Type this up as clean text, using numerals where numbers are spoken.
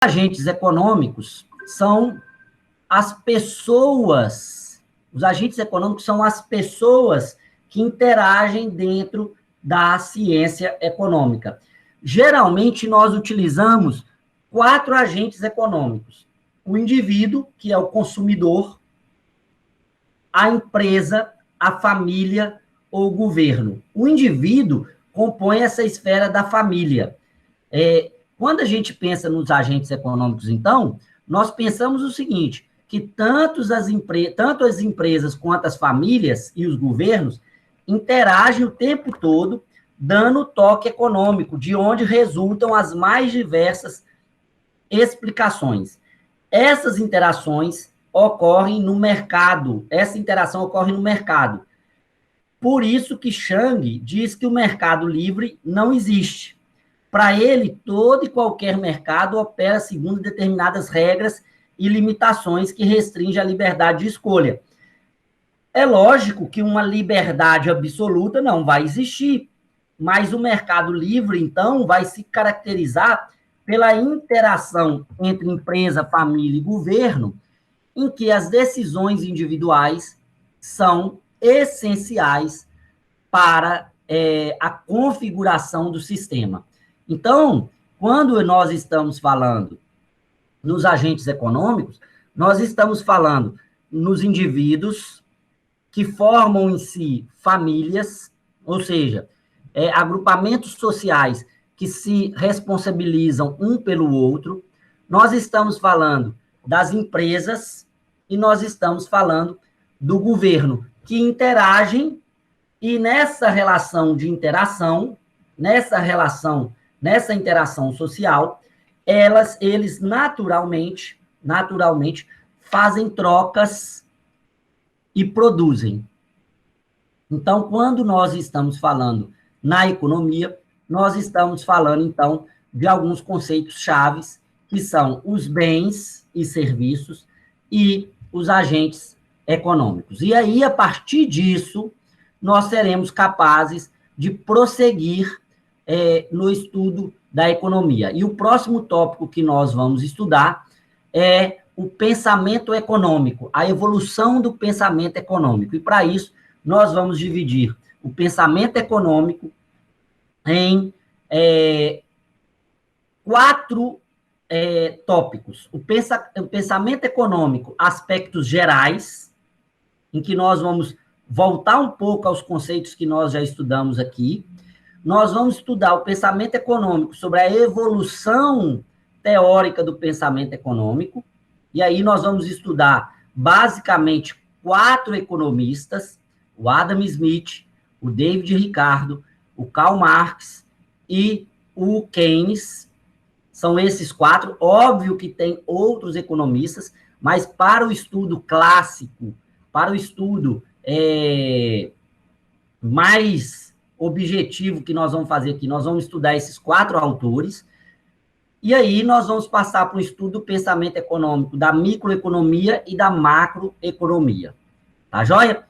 Agentes econômicos são as pessoas, os agentes econômicos são as pessoas que interagem dentro da ciência econômica. Geralmente, nós utilizamos 4 agentes econômicos. O indivíduo, que é o consumidor, a empresa, a família ou o governo. O indivíduo compõe essa esfera da família. Quando a gente pensa nos agentes econômicos, então, nós pensamos o seguinte, que tanto as empresas quanto as famílias e os governos interagem o tempo todo, dando toque econômico, de onde resultam as mais diversas explicações. Essas interações ocorrem no mercado, essa interação ocorre no mercado. Por isso que Chang diz que o mercado livre não existe. Para ele, todo e qualquer mercado opera segundo determinadas regras e limitações que restringem a liberdade de escolha. É lógico que uma liberdade absoluta não vai existir, mas o mercado livre, então, vai se caracterizar pela interação entre empresa, família e governo, em que as decisões individuais são essenciais para a configuração do sistema. Então, quando nós estamos falando nos agentes econômicos, nós estamos falando nos indivíduos que formam em si famílias, ou seja, agrupamentos sociais que se responsabilizam um pelo outro. Nós estamos falando das empresas e nós estamos falando do governo, que interagem, e nessa relação de interação, nessa interação social, eles naturalmente fazem trocas e produzem. Então, quando nós estamos falando na economia, nós estamos falando, então, de alguns conceitos chaves, que são os bens e serviços e os agentes econômicos. E aí, a partir disso, nós seremos capazes de prosseguir no estudo da economia. E o próximo tópico que nós vamos estudar é o pensamento econômico, a evolução do pensamento econômico. E, para isso, nós vamos dividir o pensamento econômico em 4 tópicos. O pensamento econômico, aspectos gerais, em que nós vamos voltar um pouco aos conceitos que nós já estudamos aqui. Nós vamos estudar o pensamento econômico sobre a evolução teórica do pensamento econômico, e aí nós vamos estudar, basicamente, 4 economistas, o Adam Smith, o David Ricardo, o Karl Marx e o Keynes. São esses 4. Óbvio que tem outros economistas, mas para o estudo clássico, para o estudo mais objetivo que nós vamos fazer aqui, nós vamos estudar esses 4 autores, e aí nós vamos passar para o estudo do pensamento econômico da microeconomia e da macroeconomia. Tá joia?